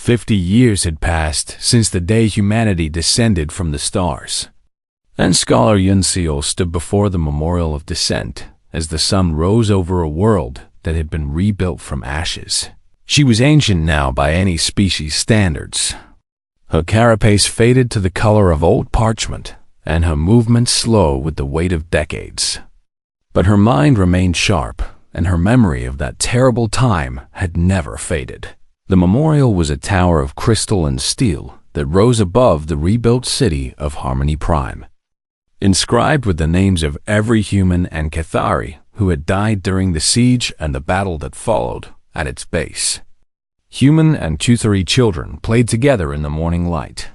50 years had passed since the day humanity descended from the stars, and scholar Yunseal stood before the memorial of descent as the sun rose over a world that had been rebuilt from ashes. She was ancient now by any species standards. Her carapace faded to the color of old parchment, and her movements slow with the weight of decades. But her mind remained sharp, and her memory of that terrible time had never faded. The memorial was a tower of crystal and steel that rose above the rebuilt city of Harmony Prime, inscribed with the names of every human and Cathari who had died during the siege and the battle that followed at its base. Human and Cathari children played together in the morning light,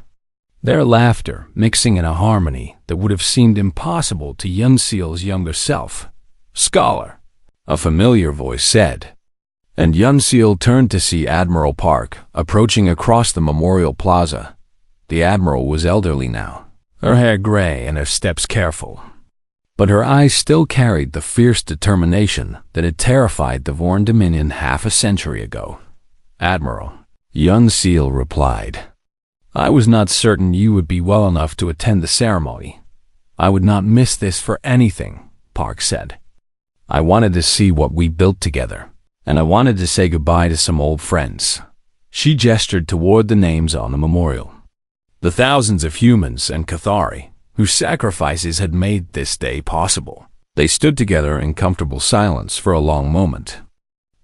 their laughter mixing in a harmony that would have seemed impossible to Yunseal's younger self. "Scholar," a familiar voice said, and Yunseal turned to see Admiral Park approaching across the memorial plaza. The Admiral was elderly now, her hair gray and her steps careful, but her eyes still carried the fierce determination that had terrified the Vorn Dominion half a century ago. "Admiral," Yunseal replied, "I was not certain you would be well enough to attend the ceremony." "I would not miss this for anything," Park said. "I wanted to see what we built together, and I wanted to say goodbye to some old friends." She gestured toward the names on the memorial. The thousands of humans and Cathari whose sacrifices had made this day possible. They stood together in comfortable silence for a long moment,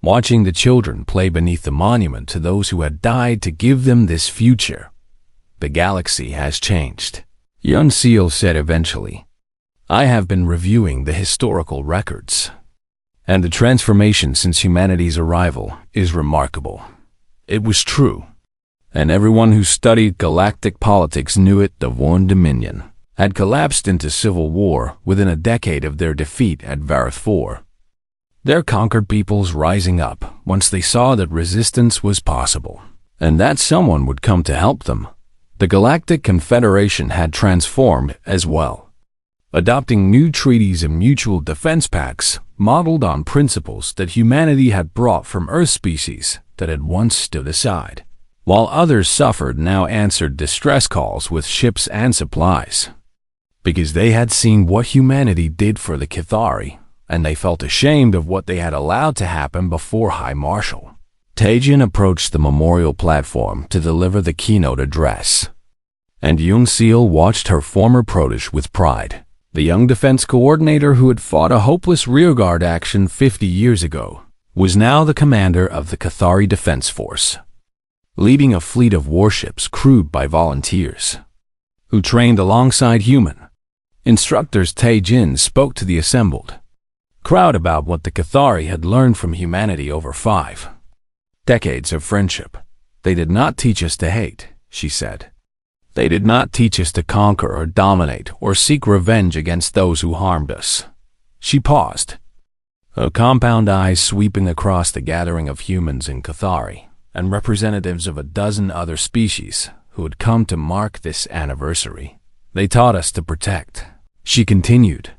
watching the children play beneath the monument to those who had died to give them this future. "The galaxy has changed," Yunseal said eventually. "I have been reviewing the historical records, and the transformation since humanity's arrival is remarkable." It was true, and everyone who studied galactic politics knew it. The Vorn Dominion had collapsed into civil war within a decade of their defeat at Vareth IV. Their conquered peoples rising up once they saw that resistance was possible, and that someone would come to help them. The Galactic Confederation had transformed as well, adopting new treaties and mutual defense pacts modeled on principles that humanity had brought from Earth species that had once stood aside. While others suffered, now answered distress calls with ships and supplies, because they had seen what humanity did for the Cathari, and they felt ashamed of what they had allowed to happen before High Marshal. Tajian approached the memorial platform to deliver the keynote address, and Yunseal watched her former protege with pride. The young defense coordinator who had fought a hopeless rearguard action 50 years ago was now the commander of the Cathari Defense Force, leading a fleet of warships crewed by volunteers who trained alongside human instructors. Tajian spoke to the assembled crowd about what the Cathari had learned from humanity over 5 decades of friendship. "They did not teach us to hate," she said. "They did not teach us to conquer or dominate or seek revenge against those who harmed us." She paused, her compound eyes sweeping across the gathering of humans in Cathari and representatives of a dozen other species who had come to mark this anniversary. "They taught us to protect," she continued.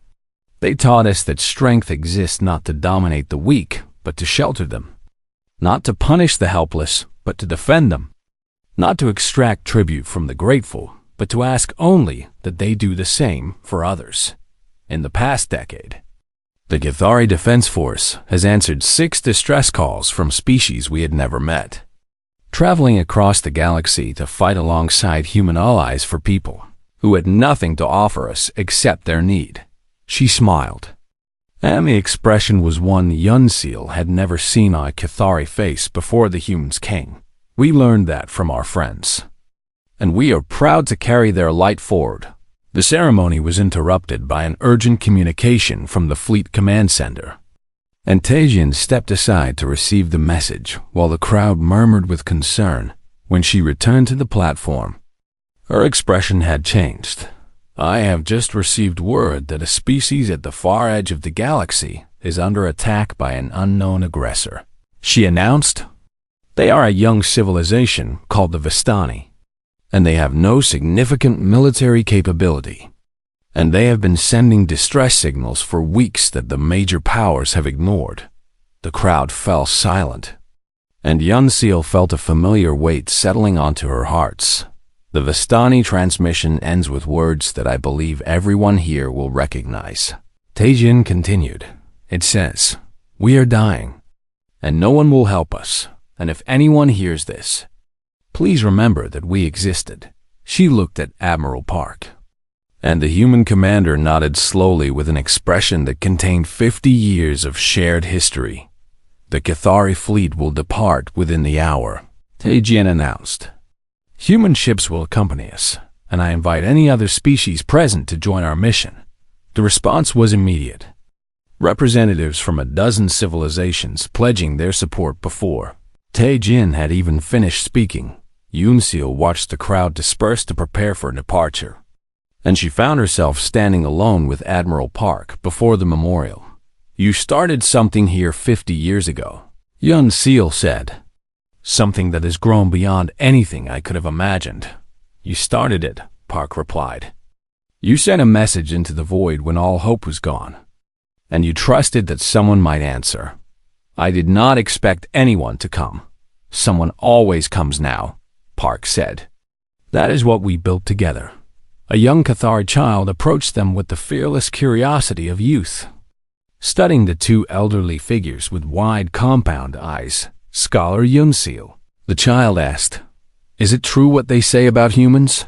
"They taught us that strength exists not to dominate the weak, but to shelter them. Not to punish the helpless, but to defend them. Not to extract tribute from the grateful, but to ask only that they do the same for others." In the past decade, the Cathari Defense Force has answered 6 distress calls from species we had never met, traveling across the galaxy to fight alongside human allies for people who had nothing to offer us except their need. She smiled, and the expression was one Yunseal had never seen on a Cathari face before the humans came. "We learned that from our friends, and we are proud to carry their light forward." The ceremony was interrupted by an urgent communication from the fleet command center, and Tajian stepped aside to receive the message while the crowd murmured with concern. When she returned to the platform, her expression had changed. "I have just received word that a species at the far edge of the galaxy is under attack by an unknown aggressor," she announced. "They are a young civilization called the Vistani, and they have no significant military capability, and they have been sending distress signals for weeks that the major powers have ignored." The crowd fell silent, and Yunseal felt a familiar weight settling onto her hearts. The Vistani transmission ends with words that I believe everyone here will recognize. Taejin continued. It says, "We are dying, and no one will help us, and if anyone hears this, please remember that we existed." She looked at Admiral Park, and the human commander nodded slowly with an expression that contained 50 years of shared history. "The Cathari fleet will depart within the hour," Taejin announced. "Human ships will accompany us, and I invite any other species present to join our mission." The response was immediate. Representatives from a dozen civilizations pledging their support before Taejin had even finished speaking. Yunseal watched the crowd disperse to prepare for departure, and she found herself standing alone with Admiral Park before the memorial. "You started something here 50 years ago," Yunseal said. "Something that has grown beyond anything I could have imagined." "You started it," Park replied. "You sent a message into the void when all hope was gone, and you trusted that someone might answer. I did not expect anyone to come. Someone always comes now," Park said. "That is what we built together." A young Cathari child approached them with the fearless curiosity of youth. Studying the two elderly figures with wide compound eyes, Scholar Yunseal, the child asked, "Is it true what they say about humans?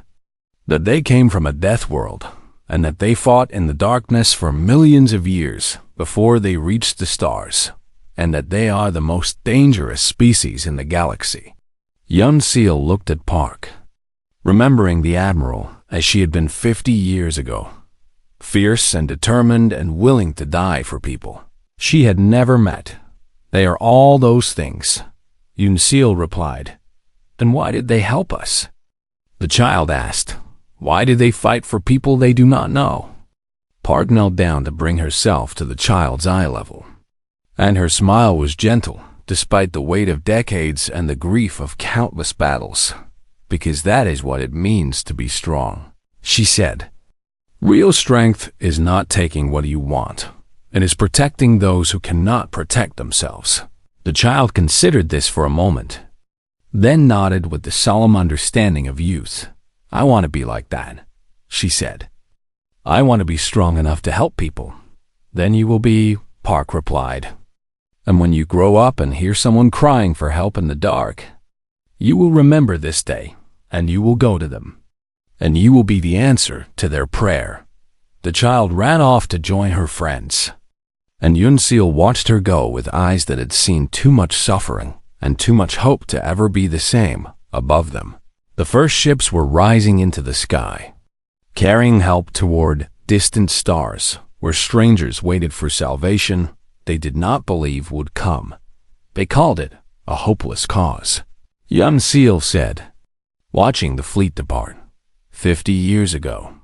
That they came from a death world, and that they fought in the darkness for millions of years before they reached the stars, and that they are the most dangerous species in the galaxy?" Yunseal looked at Park, remembering the Admiral as she had been 50 years ago, fierce and determined and willing to die for people she had never met. "They are all those things," Yunseal replied. "Then why did they help us?" The child asked. "Why did they fight for people they do not know?" Park knelt down to bring herself to the child's eye level, and her smile was gentle despite the weight of decades and the grief of countless battles. "Because that is what it means to be strong," she said. "Real strength is not taking what you want. It is protecting those who cannot protect themselves." The child considered this for a moment, then nodded with the solemn understanding of youth. "I want to be like that," she said. "I want to be strong enough to help people." "Then you will be," Park replied. "And when you grow up and hear someone crying for help in the dark, you will remember this day, and you will go to them, and you will be the answer to their prayer." The child ran off to join her friends, and Yunseal watched her go with eyes that had seen too much suffering and too much hope to ever be the same above them. The first ships were rising into the sky, carrying help toward distant stars where strangers waited for salvation they did not believe would come. They called it a hopeless cause, Yunseal said, watching the fleet depart. 50 years ago,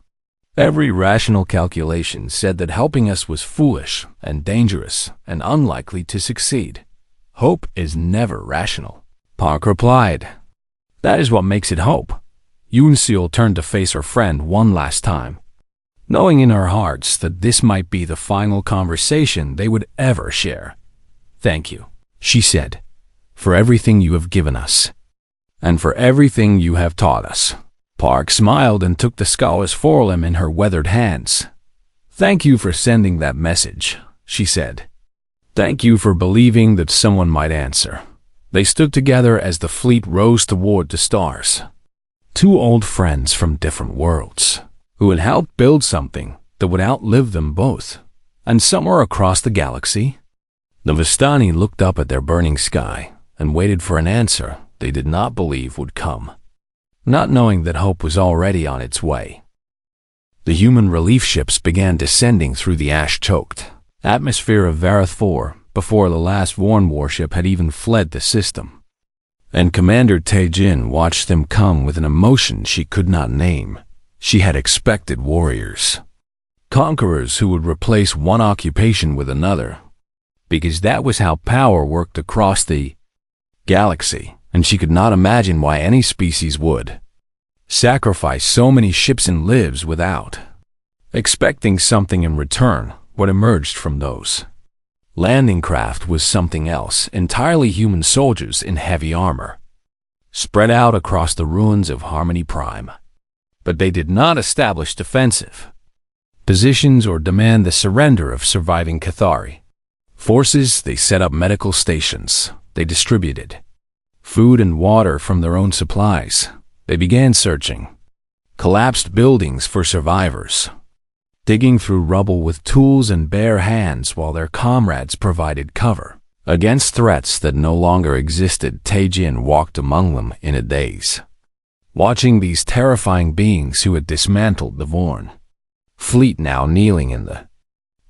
every rational calculation said that helping us was foolish and dangerous and unlikely to succeed. Hope is never rational, Park replied. That is what makes it hope. Yunseal turned to face her friend one last time, knowing in her hearts that this might be the final conversation they would ever share. "Thank you," she said, "for everything you have given us, and for everything you have taught us." Park smiled and took the scholar's forelimb in her weathered hands. "Thank you for sending that message," she said. "Thank you for believing that someone might answer." They stood together as the fleet rose toward the stars. Two old friends from different worlds, who had helped build something that would outlive them both. And somewhere across the galaxy, the Vistani looked up at their burning sky and waited for an answer they did not believe would come, not knowing that hope was already on its way. The human relief ships began descending through the ash-choked atmosphere of Vareth IV before the last Vorn warship had even fled the system. And Commander Taejin watched them come with an emotion she could not name. She had expected warriors, conquerors who would replace one occupation with another, because that was how power worked across the galaxy, and she could not imagine why any species would sacrifice so many ships and lives without expecting something in return. What emerged from those Landing craft was something else, entirely human soldiers in heavy armor, spread out across the ruins of Harmony Prime. But they did not establish defensive positions or demand the surrender of surviving Cathari forces. They set up medical stations. They distributed food and water from their own supplies. They began searching collapsed buildings for survivors, digging through rubble with tools and bare hands while their comrades provided cover against threats that no longer existed. Tajian walked among them in a daze, watching these terrifying beings who had dismantled the Vorn fleet, now kneeling in the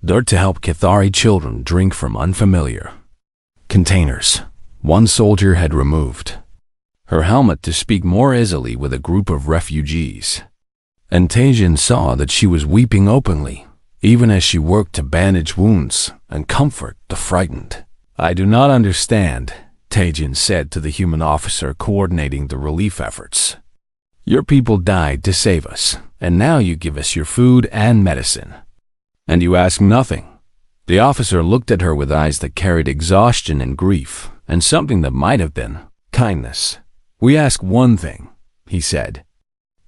dirt to help Cathari children drink from unfamiliar containers one soldier had removed her helmet to speak more easily with a group of refugees, and Tajian saw that she was weeping openly, even as she worked to bandage wounds and comfort the frightened. "I do not understand," Tajian said to the human officer coordinating the relief efforts. "Your people died to save us, and now you give us your food and medicine, and you ask nothing." The officer looked at her with eyes that carried exhaustion and grief, and something that might have been kindness. "We ask one thing," he said.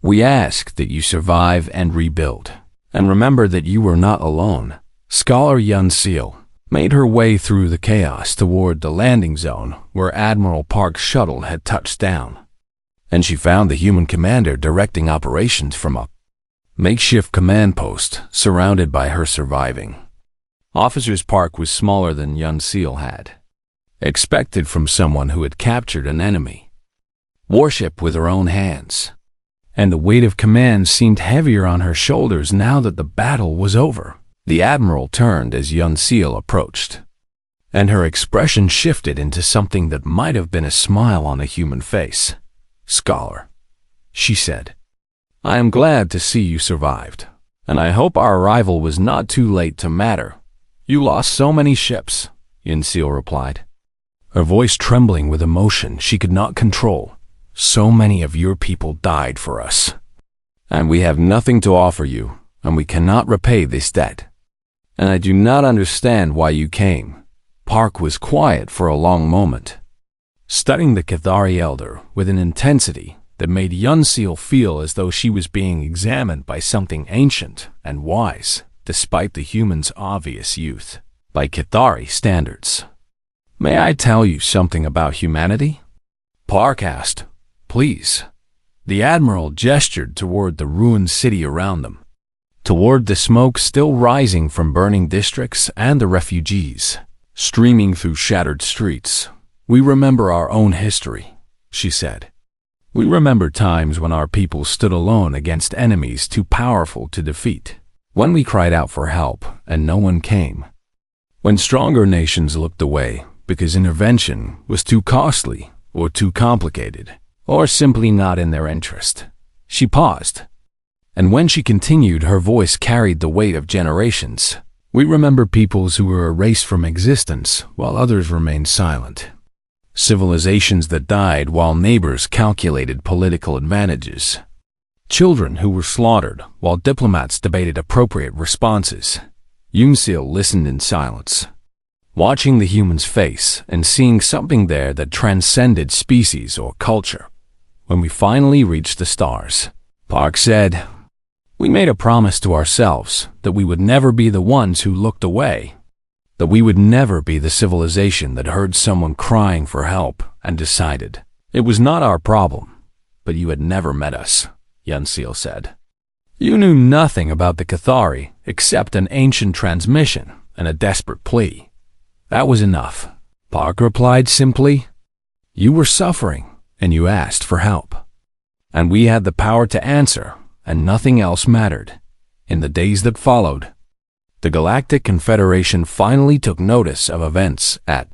"We ask that you survive and rebuild, and remember that you were not alone." Scholar Yun Seal made her way through the chaos toward the landing zone where Admiral Park's shuttle had touched down, and she found the human commander directing operations from a makeshift command post surrounded by her surviving officers. Park was smaller than Yun Seal had expected from someone who had captured an enemy warship with her own hands, and the weight of command seemed heavier on her shoulders now that the battle was over. The Admiral turned as Yun Seal approached, and her expression shifted into something that might have been a smile on a human face. "Scholar," she said, "I am glad to see you survived, and I hope our arrival was not too late to matter." "You lost so many ships," Yun Seal replied, her voice trembling with emotion she could not control. "So many of your people died for us, and we have nothing to offer you, and we cannot repay this debt. And I do not understand why you came." Park was quiet for a long moment, studying the Cathari elder with an intensity that made Yun Seal feel as though she was being examined by something ancient and wise, despite the human's obvious youth, by Cathari standards. "May I tell you something about humanity?" Park asked. "Please." The Admiral gestured toward the ruined city around them, toward the smoke still rising from burning districts and the refugees streaming through shattered streets. "We remember our own history," she said. "We remember times when our people stood alone against enemies too powerful to defeat, when we cried out for help and no one came, when stronger nations looked away because intervention was too costly or too complicated, or simply not in their interest." She paused, and when she continued, her voice carried the weight of generations. "We remember peoples who were erased from existence while others remained silent. Civilizations that died while neighbors calculated political advantages. Children who were slaughtered while diplomats debated appropriate responses." Yun Seal listened in silence, watching the human's face and seeing something there that transcended species or culture. "When we finally reached the stars," Park said, "we made a promise to ourselves that we would never be the ones who looked away, that we would never be the civilization that heard someone crying for help and decided it was not our problem. But you had never met us," Yun Seal said. "You knew nothing about the Cathari except an ancient transmission and a desperate plea. That was enough," Park replied simply. "You were suffering, and you asked for help. And we had the power to answer, and nothing else mattered." In the days that followed, the Galactic Confederation finally took notice of events at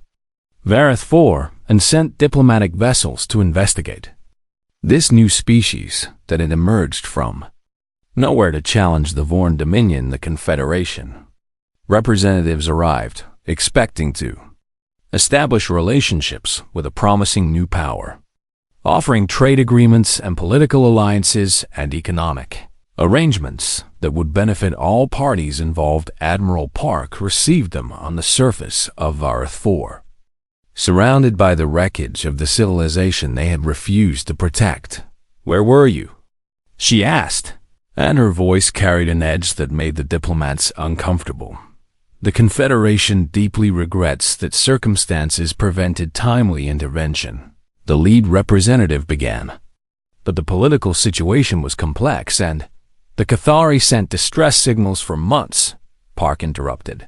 Vareth 4 and sent diplomatic vessels to investigate this new species that had emerged from nowhere to challenge the Vorn Dominion. The Confederation representatives arrived, expecting to establish relationships with a promising new power, offering trade agreements and political alliances and economic Arrangements that would benefit all parties involved. Admiral Park received them on the surface of Earth 4. Surrounded by the wreckage of the civilization they had refused to protect. "Where were you?" she asked, and her voice carried an edge that made the diplomats uncomfortable. "The Confederation deeply regrets that circumstances prevented timely intervention," the lead representative began. "But the political situation was complex and the Cathari sent distress signals for months," Park interrupted.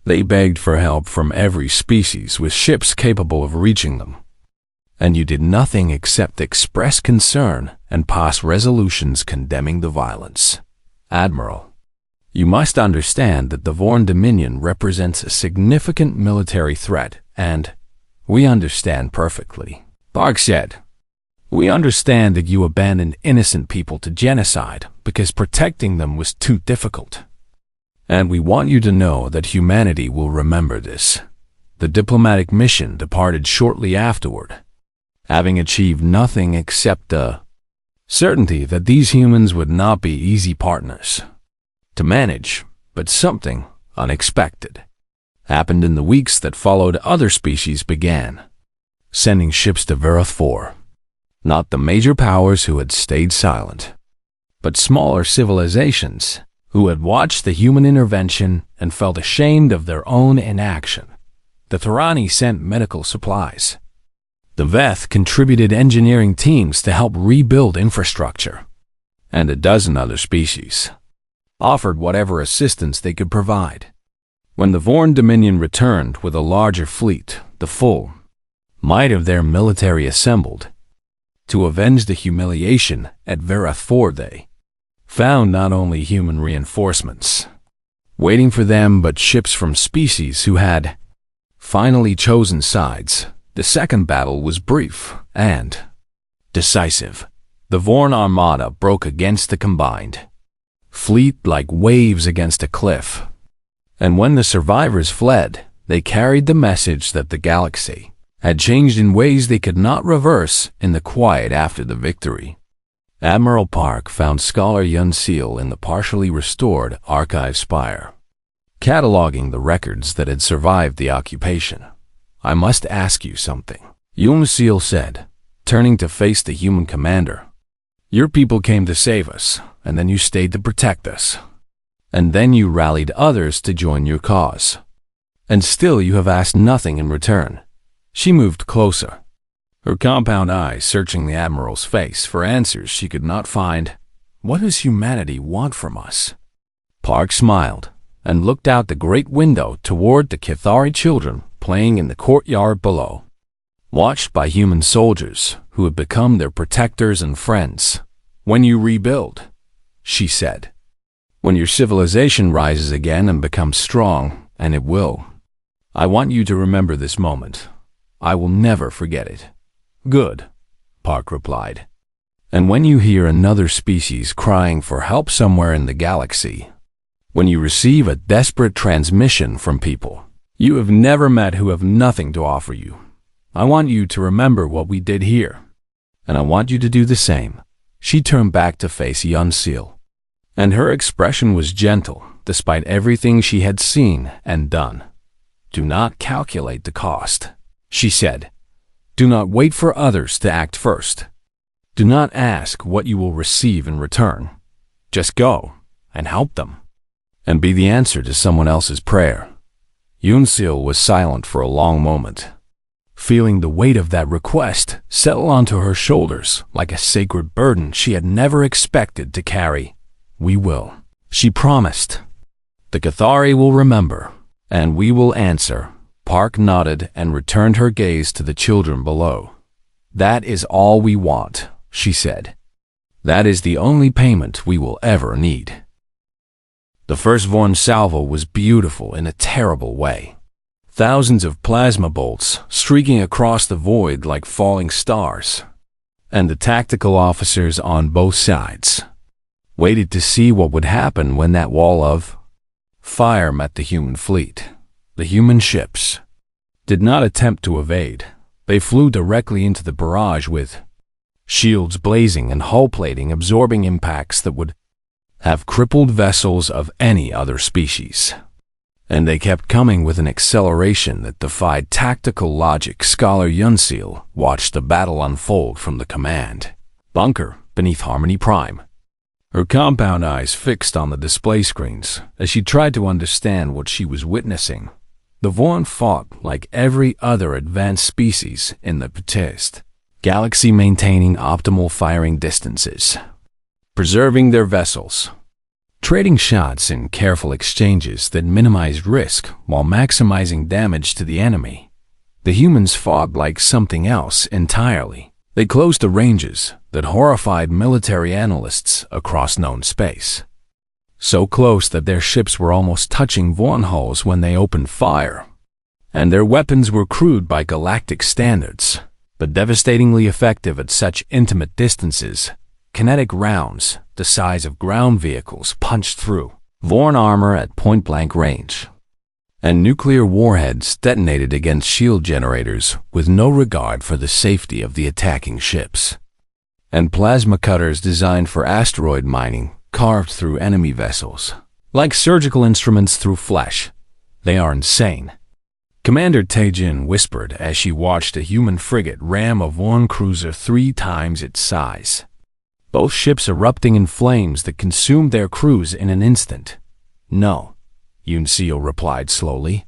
"They begged for help from every species with ships capable of reaching them. And you did nothing except express concern and pass resolutions condemning the violence. Admiral, you must understand that the Vorn Dominion represents a significant military threat, and we understand perfectly," Park said. "We understand that you abandoned innocent people to genocide because protecting them was too difficult. And we want you to know that humanity will remember this." The diplomatic mission departed shortly afterward, having achieved nothing except the certainty that these humans would not be easy partners to manage. But something unexpected happened in the weeks that followed. Other species began sending ships to Earth 4. Not the major powers who had stayed silent, but smaller civilizations who had watched the human intervention and felt ashamed of their own inaction. The Thorani sent medical supplies. The Veth contributed engineering teams to help rebuild infrastructure. And a dozen other species offered whatever assistance they could provide. When the Vorn Dominion returned with a larger fleet, the full might of their military assembled to avenge the humiliation at Verath 4, they found not only human reinforcements waiting for them, but ships from species who had finally chosen sides. The second battle was brief and decisive. The Vorn Armada broke against the combined fleet like waves against a cliff. And when the survivors fled, they carried the message that the galaxy had changed in ways they could not reverse in the quiet after the victory. Admiral Park found Scholar Yun Seal in the partially restored archive spire, cataloging the records that had survived the occupation. "I must ask you something," Yun Seal said, turning to face the human commander. "Your people came to save us, and then you stayed to protect us. And then you rallied others to join your cause. And still you have asked nothing in return." She moved closer, her compound eyes searching the Admiral's face for answers she could not find. "What does humanity want from us?" Park smiled and looked out the great window toward the Cathari children playing in the courtyard below, watched by human soldiers who had become their protectors and friends. "When you rebuild," she said, "when your civilization rises again and becomes strong, and it will, I want you to remember this moment. I will never forget it." "Good," Park replied. "And when you hear another species crying for help somewhere in the galaxy, when you receive a desperate transmission from people you have never met who have nothing to offer you, I want you to remember what we did here. And I want you to do the same." She turned back to face Yun Seal, and her expression was gentle despite everything she had seen and done. "Do not calculate the cost," she said. "Do not wait for others to act first. Do not ask what you will receive in return. Just go and help them, and be the answer to someone else's prayer." Yun Seal was silent for a long moment, feeling the weight of that request settle onto her shoulders like a sacred burden she had never expected to carry. "We will," she promised. "The Cathari will remember, and we will answer." Park nodded and returned her gaze to the children below. "That is all we want," she said. "That is the only payment we will ever need." The first Vorn salvo was beautiful in a terrible way. Thousands of plasma bolts streaking across the void like falling stars. And the tactical officers on both sides waited to see what would happen when that wall of fire met the human fleet. The human ships did not attempt to evade. They flew directly into the barrage with shields blazing and hull plating absorbing impacts that would have crippled vessels of any other species. And they kept coming with an acceleration that defied tactical logic. Scholar Yunseal watched the battle unfold from the command bunker beneath Harmony Prime, her compound eyes fixed on the display screens as she tried to understand what she was witnessing. The Vorn fought like every other advanced species in the Petest galaxy, maintaining optimal firing distances, preserving their vessels, trading shots in careful exchanges that minimized risk while maximizing damage to the enemy. The humans fought like something else entirely. They closed the ranges that horrified military analysts across known space. So close that their ships were almost touching Vorn hulls when they opened fire. And their weapons were crude by galactic standards, but devastatingly effective at such intimate distances. Kinetic rounds, the size of ground vehicles, punched through Vorn armor at point-blank range, and nuclear warheads detonated against shield generators with no regard for the safety of the attacking ships. And plasma cutters designed for asteroid mining carved through enemy vessels, like surgical instruments through flesh. They are insane. Commander Taejin whispered as she watched a human frigate ram a Vorn cruiser 3 times its size, both ships erupting in flames that consumed their crews in an instant. No, Yunseal replied slowly,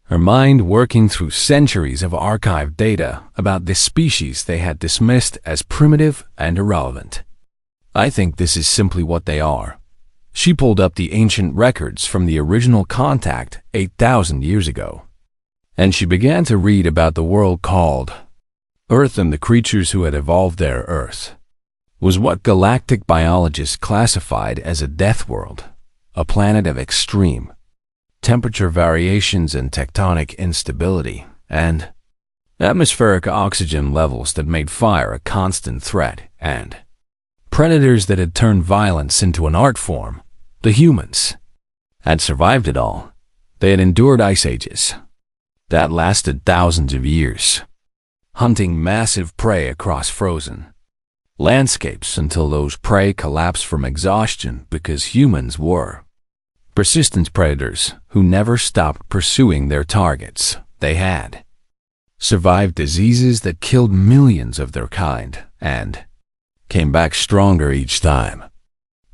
her mind working through centuries of archived data about this species they had dismissed as primitive and irrelevant. I think this is simply what they are. She pulled up the ancient records from the original contact 8,000 years ago, and she began to read about the world called Earth and the creatures who had evolved there. Earth was what galactic biologists classified as a death world, a planet of extreme temperature variations and tectonic instability, and atmospheric oxygen levels that made fire a constant threat, and predators that had turned violence into an art form. The humans had survived it all. They had endured ice ages that lasted thousands of years, hunting massive prey across frozen landscapes until those prey collapsed from exhaustion because humans were persistent predators who never stopped pursuing their targets. They had survived diseases that killed millions of their kind and came back stronger each time,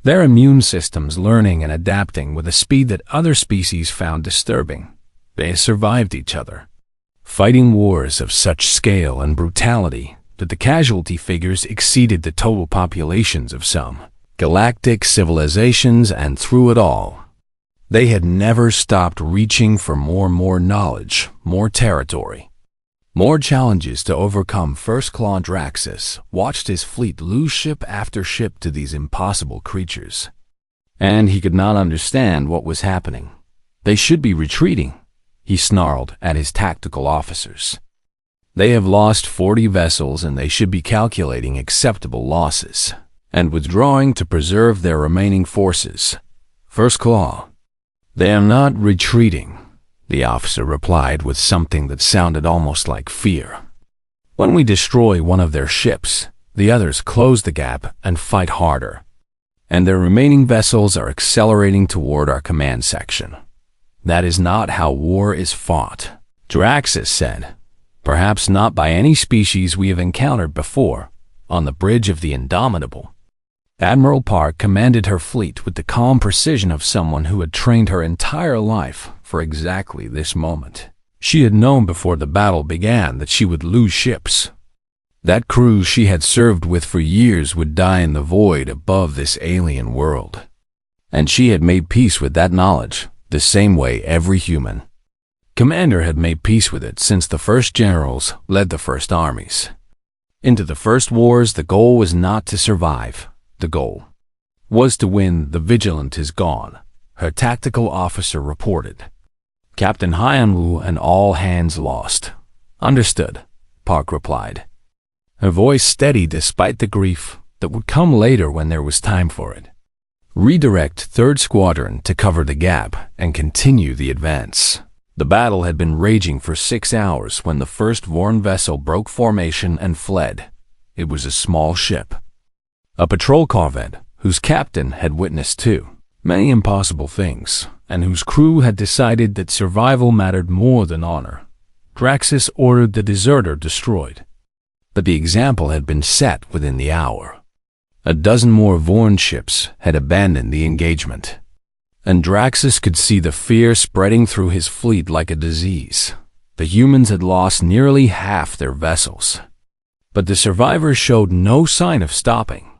their immune systems learning and adapting with a speed that other species found disturbing. They survived each other, fighting wars of such scale and brutality that the casualty figures exceeded the total populations of some galactic civilizations, and through it all, they had never stopped reaching for more knowledge, more territory, more challenges to overcome. First Claw Draxus watched his fleet lose ship after ship to these impossible creatures, and he could not understand what was happening. They should be retreating, he snarled at his tactical officers. They have lost 40 vessels and they should be calculating acceptable losses and withdrawing to preserve their remaining forces. First Claw, they are not retreating, the officer replied with something that sounded almost like fear. When we destroy one of their ships, the others close the gap and fight harder, and their remaining vessels are accelerating toward our command section. That is not how war is fought, Draxus said. Perhaps not by any species we have encountered before. On the bridge of the Indomitable, Admiral Park commanded her fleet with the calm precision of someone who had trained her entire life for exactly this moment. She had known before the battle began that she would lose ships. That crew she had served with for years would die in the void above this alien world. And she had made peace with that knowledge, the same way every human commander had made peace with it since the first generals led the first armies. Into the first wars, the goal was not to survive. The goal was to win. The Vigilant is gone, her tactical officer reported. Captain Hyanwu and all hands lost. Understood, Park replied, her voice steady despite the grief that would come later when there was time for it. Redirect 3rd Squadron to cover the gap and continue the advance. The battle had been raging for 6 hours when the first Vorn vessel broke formation and fled. It was a small ship, a patrol corvette whose captain had witnessed too many impossible things, and whose crew had decided that survival mattered more than honor, Draxus ordered the deserter destroyed. But the example had been set within the hour. A dozen more Vorn ships had abandoned the engagement, and Draxus could see the fear spreading through his fleet like a disease. The humans had lost nearly half their vessels. But the survivors showed no sign of stopping,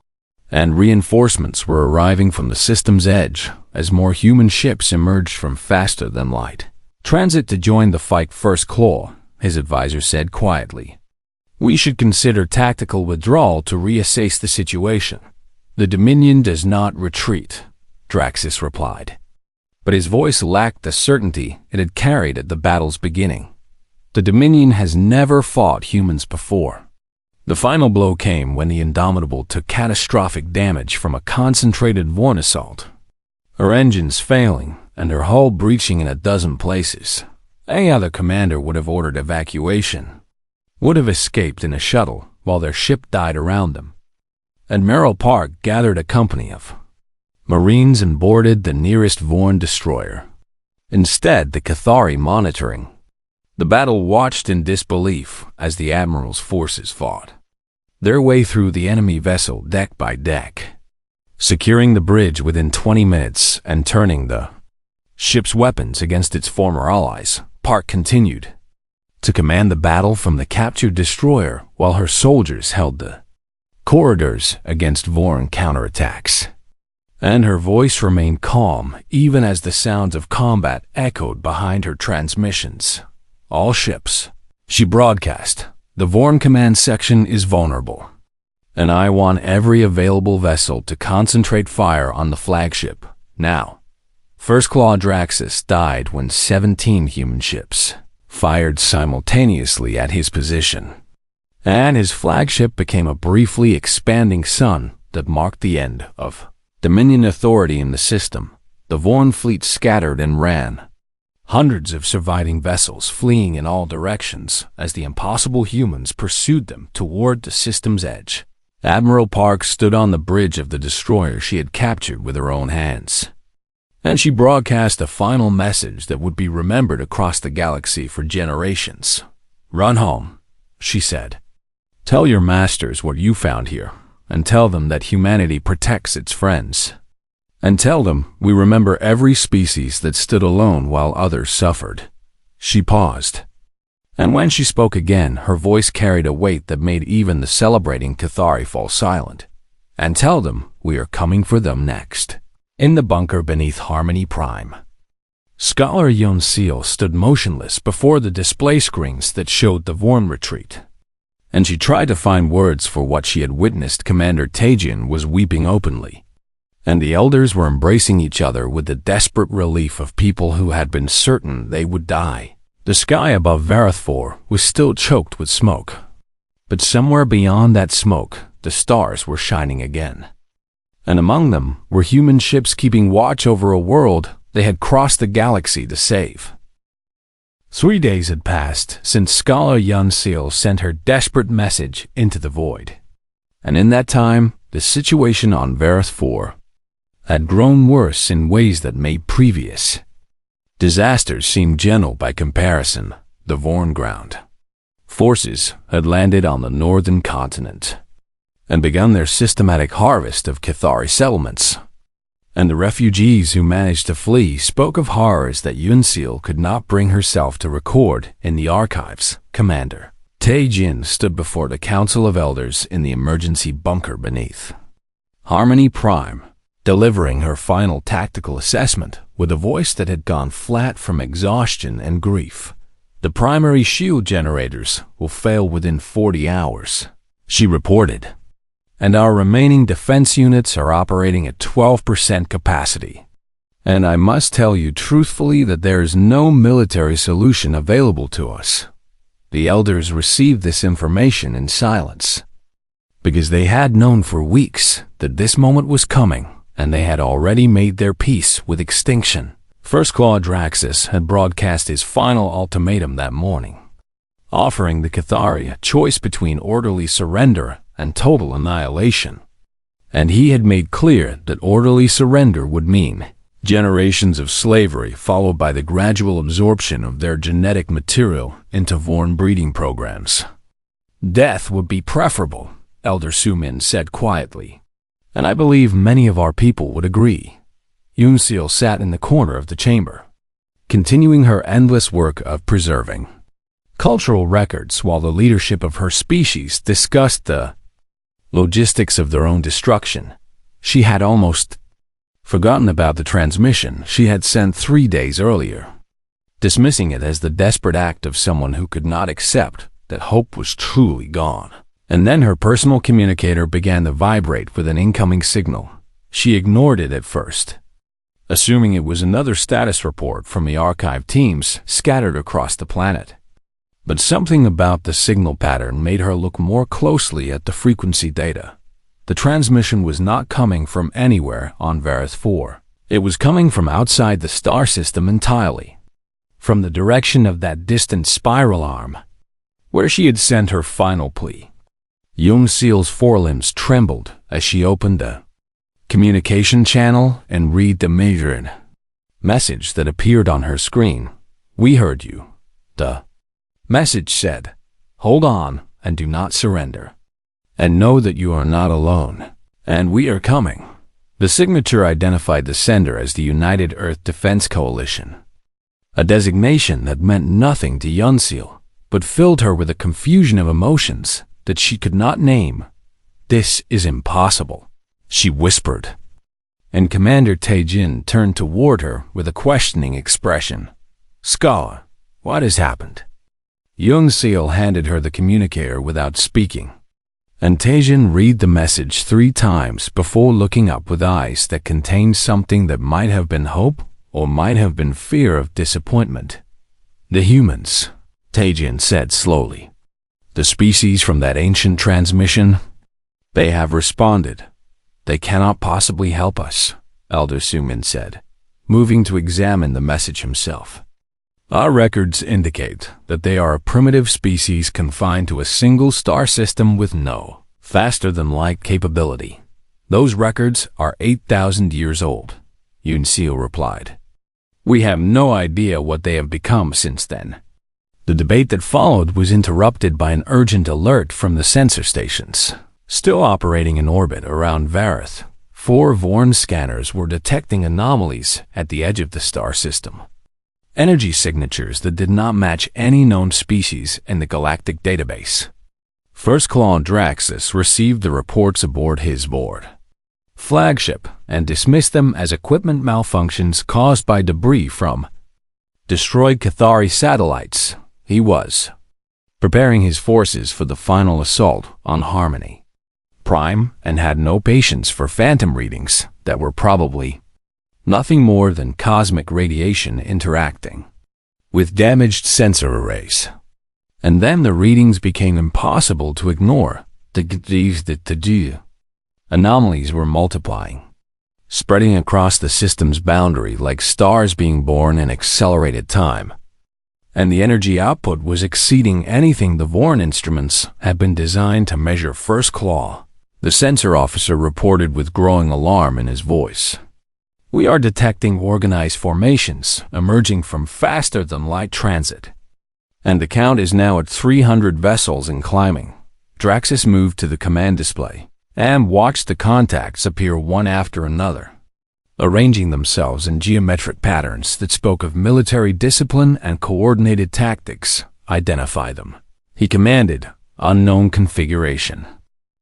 and reinforcements were arriving from the system's edge as more human ships emerged from faster than light. "Transit to join the fight first, Claw," his advisor said quietly. "We should consider tactical withdrawal to reassess the situation." "The Dominion does not retreat," Draxus replied. But his voice lacked the certainty it had carried at the battle's beginning. The Dominion has never fought humans before. The final blow came when the Indomitable took catastrophic damage from a concentrated Vorn assault. Her engines failing and her hull breaching in a dozen places. Any other commander would have ordered evacuation, would have escaped in a shuttle while their ship died around them. Admiral Park gathered a company of Marines and boarded the nearest Vorn destroyer. Instead, the Cathari monitoring the battle watched in disbelief as the Admiral's forces fought their way through the enemy vessel deck by deck, securing the bridge within 20 minutes and turning the ship's weapons against its former allies. Park continued to command the battle from the captured destroyer while her soldiers held the corridors against Vorn counterattacks. And her voice remained calm even as the sounds of combat echoed behind her transmissions. "All ships," she broadcast, "the Vorn command section is vulnerable, and I want every available vessel to concentrate fire on the flagship now." First Claw Draxus died when 17 human ships fired simultaneously at his position, and his flagship became a briefly expanding sun that marked the end of Dominion authority in the system. The Vorn fleet scattered and ran, hundreds of surviving vessels fleeing in all directions as the impossible humans pursued them toward the system's edge. Admiral Park stood on the bridge of the destroyer she had captured with her own hands, and she broadcast a final message that would be remembered across the galaxy for generations. "Run home," she said. "Tell your masters what you found here, and tell them that humanity protects its friends. And tell them we remember every species that stood alone while others suffered." She paused, and when she spoke again, her voice carried a weight that made even the celebrating Cathari fall silent. "And tell them we are coming for them next." In the bunker beneath Harmony Prime, Scholar Yon Seal stood motionless before the display screens that showed the Vorn retreat, and she tried to find words for what she had witnessed. Commander Tajian was weeping openly, and the elders were embracing each other with the desperate relief of people who had been certain they would die. The sky above Varathfor was still choked with smoke, but somewhere beyond that smoke, the stars were shining again. And among them were human ships keeping watch over a world they had crossed the galaxy to save. 3 days had passed since Scholar Yun Seal sent her desperate message into the void, and in that time, the situation on Varathfor had grown worse in ways that made previous disasters seem gentle by comparison. The Vorn ground forces had landed on the northern continent and begun their systematic harvest of Cathari settlements, and the refugees who managed to flee spoke of horrors that Yunseal could not bring herself to record in the archives. Commander Taijin stood before the Council of Elders in the emergency bunker beneath Harmony Prime, delivering her final tactical assessment with a voice that had gone flat from exhaustion and grief. "The primary shield generators will fail within 40 hours, she reported, "and our remaining defense units are operating at 12% capacity. And I must tell you truthfully that there is no military solution available to us." The elders received this information in silence, because they had known for weeks that this moment was coming, and they had already made their peace with extinction. First Claw Draxus had broadcast his final ultimatum that morning, offering the Cathari a choice between orderly surrender and total annihilation. and he had made clear that orderly surrender would mean generations of slavery followed by the gradual absorption of their genetic material into Vorn breeding programs. Death would be preferable, Elder Sumin said quietly, and I believe many of our people would agree. Yunseal sat in the corner of the chamber, continuing her endless work of preserving cultural records while the leadership of her species discussed the logistics of their own destruction. She had almost forgotten about the transmission she had sent 3 days earlier, dismissing it as the desperate act of someone who could not accept that hope was truly gone. And then her personal communicator began to vibrate with an incoming signal. She ignored it at first, assuming it was another status report from the archive teams scattered across the planet. But something about the signal pattern made her look more closely at the frequency data. The transmission was not coming from anywhere on Vareth 4. It was coming from outside the star system entirely, from the direction of that distant spiral arm, where she had sent her final plea. Yunseal's forelimbs trembled as she opened the communication channel and read the measured message that appeared on her screen. "We heard you," the message said. "Hold on and do not surrender. And know that you are not alone. And we are coming." The signature identified the sender as the United Earth Defense Coalition, a designation that meant nothing to Yunseal, but filled her with a confusion of emotions that she could not name. "This is impossible," she whispered. And Commander Taejin turned toward her with a questioning expression. "Scholar, what has happened?" Yunseal handed her the communicator without speaking, and Taejin read the message 3 times before looking up with eyes that contained something that might have been hope or might have been fear of disappointment. "The humans," Taejin said slowly. "The species from that ancient transmission, they have responded. They cannot possibly help us," Elder Sumin said, moving to examine the message himself. "Our records indicate that they are a primitive species confined to a single star system with no faster-than-light capability. Those records are 8,000 years old," Yunseal replied. "We have no idea what they have become since then." The debate that followed was interrupted by an urgent alert from the sensor stations. Still operating in orbit around Vareth, 4 Vorn scanners were detecting anomalies at the edge of the star system. Energy signatures that did not match any known species in the galactic database. First Claw Draxus received the reports aboard his board flagship and dismissed them as equipment malfunctions caused by debris from destroyed Cathari satellites. He was preparing his forces for the final assault on Harmony Prime and had no patience for phantom readings that were probably nothing more than cosmic radiation interacting with damaged sensor arrays. And then the readings became impossible to ignore. The anomalies were multiplying, spreading across the system's boundary like stars being born in accelerated time. And the energy output was exceeding anything the Vorn instruments had been designed to measure. First Claw, the sensor officer reported with growing alarm in his voice. "We are detecting organized formations emerging from faster-than-light transit, and the count is now at 300 vessels and climbing." Draxus moved to the command display and watched the contacts appear one after another, arranging themselves in geometric patterns that spoke of military discipline and coordinated tactics. "Identify them," he commanded. "Unknown configuration.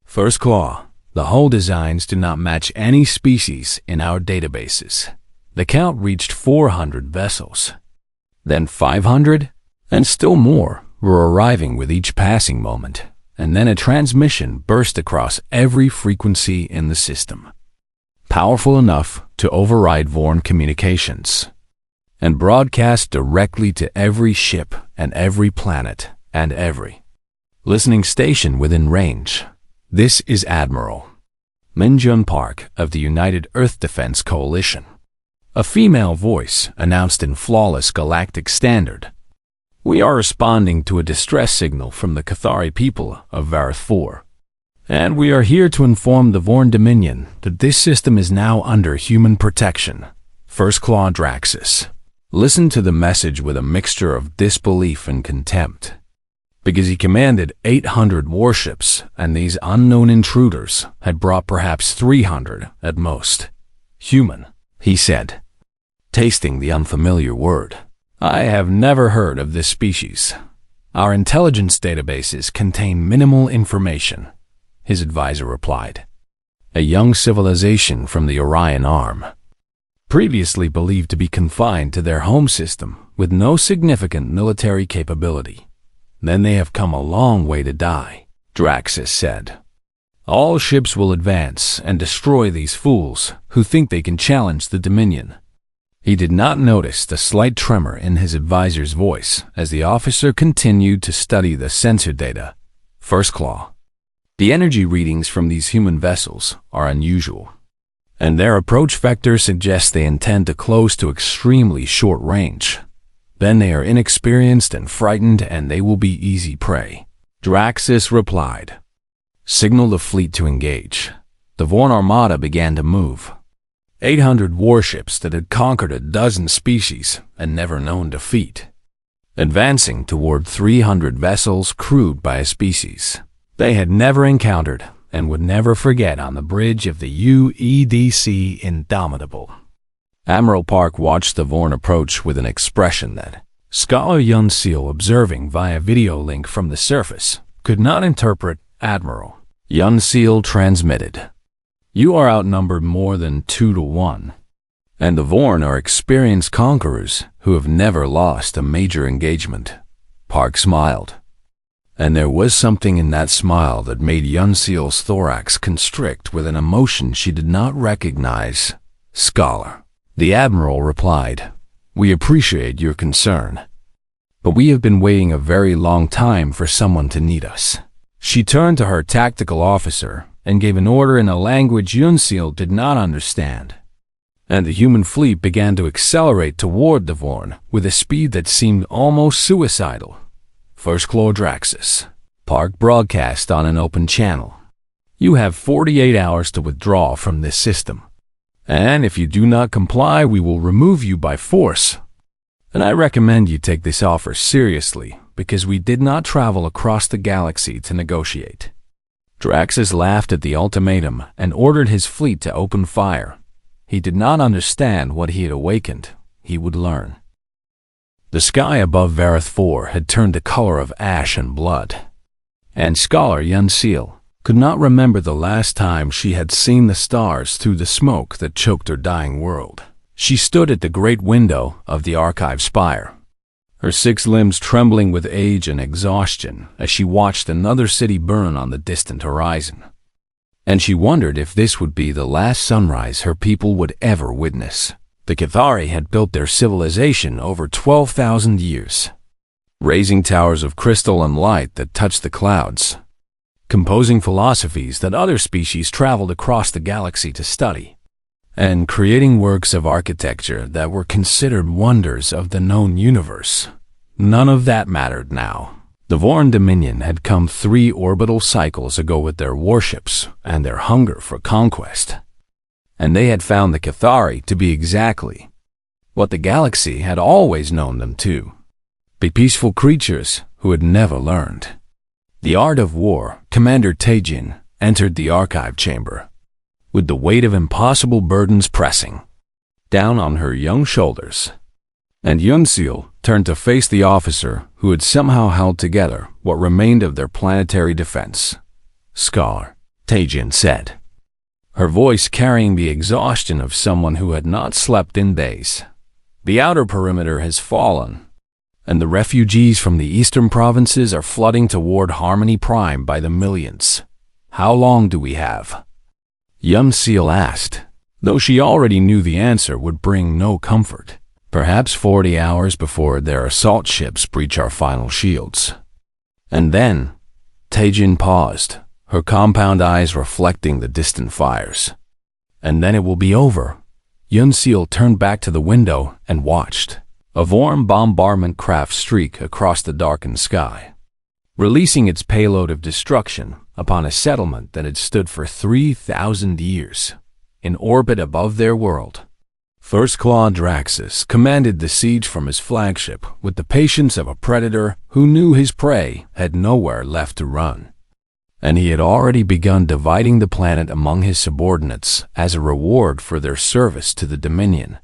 First Claw, the hull designs do not match any species in our databases." The count reached 400 vessels. Then 500, and still more were arriving with each passing moment. And then a transmission burst across every frequency in the system, powerful enough to override Vorn communications, and broadcast directly to every ship and every planet and every listening station within range. "This is Admiral Minjun Park of the United Earth Defense Coalition," a female voice announced in flawless galactic standard. "We are responding to a distress signal from the Cathari people of Vareth 4. And we are here to inform the Vorn Dominion that this system is now under human protection. First Claw Draxus listened to the message with a mixture of disbelief and contempt, because he commanded 800 warships, and these unknown intruders had brought perhaps 300 at most. Human, he said, tasting the unfamiliar word. I have never heard of this species. Our intelligence databases contain minimal information, his advisor replied. A young civilization from the Orion Arm, previously believed to be confined to their home system with no significant military capability. Then they have come a long way to die, Draxus said. All ships will advance and destroy these fools who think they can challenge the Dominion. He did not notice the slight tremor in his advisor's voice as the officer continued to study the sensor data. First Claw. The energy readings from these human vessels are unusual, and their approach vector suggests they intend to close to extremely short range. Then they are inexperienced and frightened, and they will be easy prey. Draxus replied. Signal the fleet to engage. The Vorn Armada began to move. 800 warships that had conquered a dozen species and never known defeat, advancing toward 300 vessels crewed by a species they had never encountered and would never forget on the bridge of the UEDC Indomitable. Admiral Park watched the Vorn approach with an expression that Scholar Yun Seal, observing via video link from the surface, could not interpret. Admiral Yun Seal transmitted. You are outnumbered more than 2 to 1, and the Vorn are experienced conquerors who have never lost a major engagement. Park smiled, and there was something in that smile that made Yun Seal's thorax constrict with an emotion she did not recognize. Scholar. The Admiral replied, We appreciate your concern, but we have been waiting a very long time for someone to need us. She turned to her tactical officer and gave an order in a language Yun Seal did not understand, and the human fleet began to accelerate toward the Vorn with a speed that seemed almost suicidal. First Claw Draxus. Park broadcast on an open channel. You have 48 hours to withdraw from this system, and if you do not comply, we will remove you by force. And I recommend you take this offer seriously, because we did not travel across the galaxy to negotiate. Draxus laughed at the ultimatum and ordered his fleet to open fire. He did not understand what he had awakened. He would learn. The sky above Vareth 4 had turned the color of ash and blood, and Scholar Yun Seal could not remember the last time she had seen the stars through the smoke that choked her dying world. She stood at the great window of the archive spire, her 6 limbs trembling with age and exhaustion as she watched another city burn on the distant horizon. And she wondered if this would be the last sunrise her people would ever witness. The Cathari had built their civilization over 12,000 years, raising towers of crystal and light that touched the clouds, composing philosophies that other species traveled across the galaxy to study, and creating works of architecture that were considered wonders of the known universe. None of that mattered now. The Vorn Dominion had come 3 orbital cycles ago with their warships and their hunger for conquest, and they had found the Cathari to be exactly what the galaxy had always known them to be: peaceful creatures who had never learned the art of war. Commander Taejin entered the archive chamber with the weight of impossible burdens pressing down on her young shoulders, and Yun Seal turned to face the officer who had somehow held together what remained of their planetary defense. Scholar, Taejin said, her voice carrying the exhaustion of someone who had not slept in days. The outer perimeter has fallen, and the refugees from the eastern provinces are flooding toward Harmony Prime by the millions. How long do we have? Yun Seal asked, though she already knew the answer would bring no comfort. Perhaps 40 hours before their assault ships breach our final shields. And then, Taejin paused, her compound eyes reflecting the distant fires. And then it will be over. Yun Seal turned back to the window and watched a Vorn bombardment craft streak across the darkened sky. releasing its payload of destruction upon a settlement that had stood for 3,000 years in orbit above their world. First Claw Draxus commanded the siege from his flagship with the patience of a predator who knew his prey had nowhere left to run. And he had already begun dividing the planet among his subordinates as a reward for their service to the Dominion.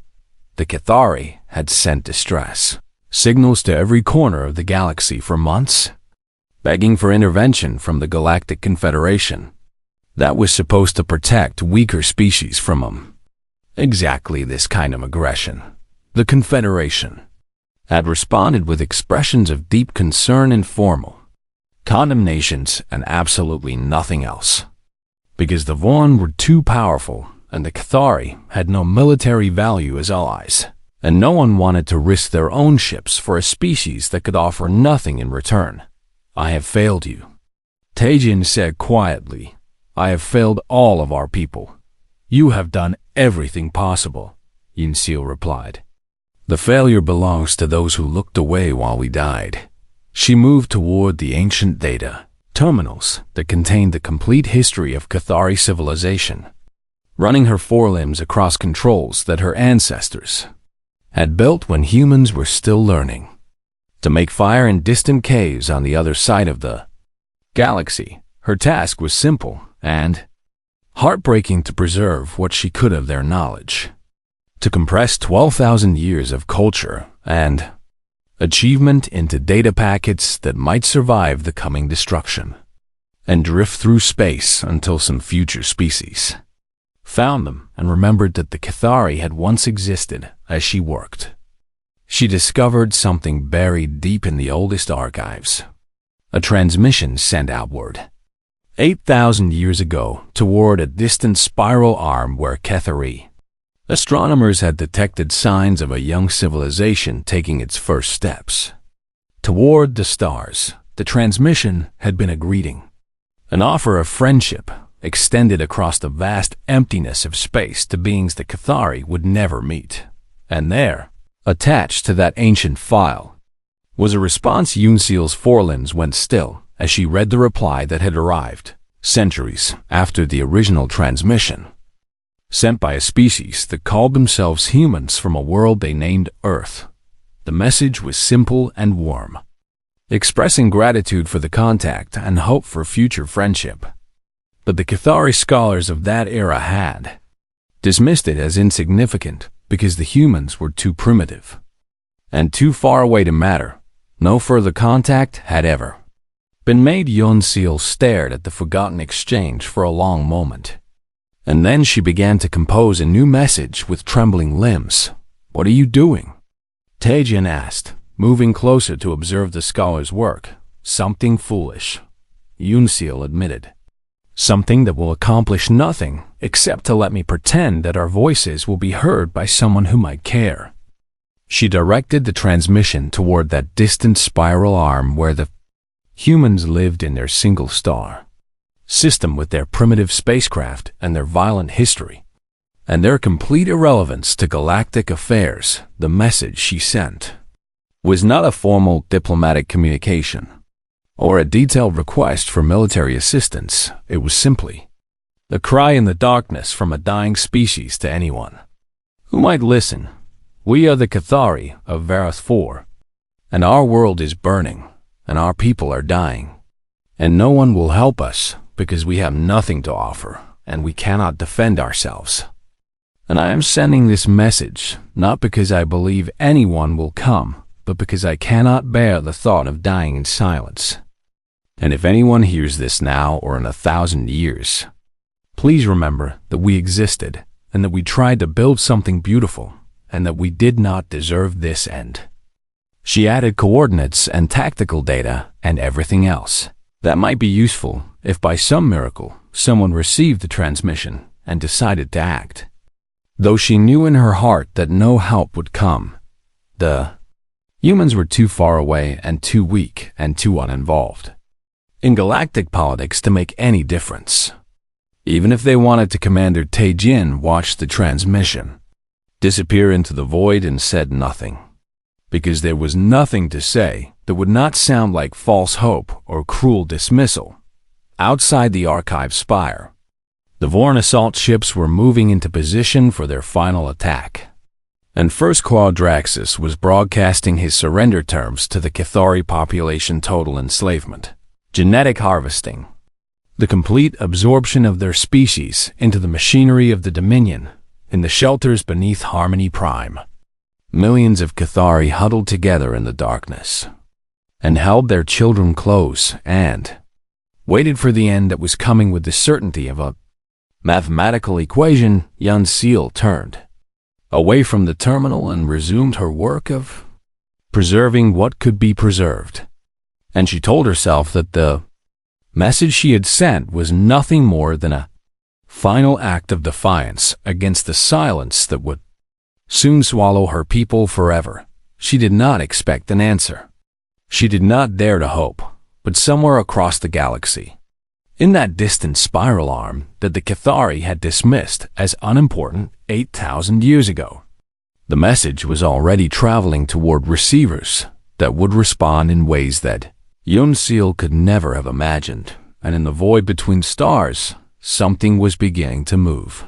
The Cathari had sent distress signals to every corner of the galaxy for months, begging for intervention from the Galactic Confederation that was supposed to protect weaker species from them. Exactly this kind of aggression. The Confederation had responded with expressions of deep concern and formal condemnations and absolutely nothing else. Because the Vaughn were too powerful and the Cathari had no military value as allies, and no one wanted to risk their own ships for a species that could offer nothing in return. I have failed you, Tajin said quietly. I have failed all of our people. You have done everything possible, Yunsil replied. The failure belongs to those who looked away while we died. She moved toward the ancient data terminals that contained the complete history of Cathari civilization, running her forelimbs across controls that her ancestors had built when humans were still learning to make fire in distant caves on the other side of the galaxy. Her task was simple and heartbreaking: to preserve what she could of their knowledge, to compress 12,000 years of culture and achievement into data packets that might survive the coming destruction, and drift through space until some future species found them and remembered that the Cathari had once existed. As she worked, she discovered something buried deep in the oldest archives, a transmission sent outward 8,000 years ago toward a distant spiral arm where Cathari astronomers had detected signs of a young civilization taking its first steps toward the stars. The transmission had been a greeting, an offer of friendship extended across the vast emptiness of space to beings the Cathari would never meet. And there, attached to that ancient file, was a response. Yunsil's forelimbs went still as she read the reply that had arrived centuries after the original transmission, sent by a species that called themselves humans from a world they named Earth. The message was simple and warm, expressing gratitude for the contact and hope for future friendship. But the Cathari scholars of that era had dismissed it as insignificant because the humans were too primitive and too far away to matter. No further contact had ever been made. Yunsil stared at the forgotten exchange for a long moment, and then she began to compose a new message with trembling limbs. What are you doing? Tajin asked, moving closer to observe the scholar's work. Something foolish, Yunsil admitted. Something that will accomplish nothing except to let me pretend that our voices will be heard by someone who might care. She directed the transmission toward that distant spiral arm where the humans lived in their single star system with their primitive spacecraft and their violent history and their complete irrelevance to galactic affairs. The message she sent was not a formal diplomatic communication or a detailed request for military assistance. It was simply a cry in the darkness from a dying species to anyone who might listen. We are the Cathari of Varath IV, and our world is burning, and our people are dying, and no one will help us because we have nothing to offer, and we cannot defend ourselves. And I am sending this message not because I believe anyone will come, but because I cannot bear the thought of dying in silence. And if anyone hears this now or in 1,000 years, please remember that we existed, and that we tried to build something beautiful, and that we did not deserve this end. She added coordinates and tactical data and everything else that might be useful if by some miracle someone received the transmission and decided to act. Though she knew in her heart that no help would come. The humans were too far away and too weak and too uninvolved in galactic politics to make any difference. Even if they wanted to, Commander Tajin watched the transmission disappear into the void and said nothing, because there was nothing to say that would not sound like false hope or cruel dismissal. Outside the archive spire, the Vorn assault ships were moving into position for their final attack. And First Quadraxis was broadcasting his surrender terms to the Cathari population: total enslavement, genetic harvesting, the complete absorption of their species into the machinery of the Dominion in the shelters beneath Harmony Prime. Millions of Cathari huddled together in the darkness and held their children close and waited for the end that was coming with the certainty of a mathematical equation. Yun Seal turned away from the terminal and resumed her work of preserving what could be preserved. And she told herself that the message she had sent was nothing more than a final act of defiance against the silence that would soon swallow her people forever. She did not expect an answer. She did not dare to hope, but somewhere across the galaxy, in that distant spiral arm that the Cathari had dismissed as unimportant 8,000 years ago, the message was already traveling toward receivers that would respond in ways that Yun Seal could never have imagined. And in the void between stars, something was beginning to move.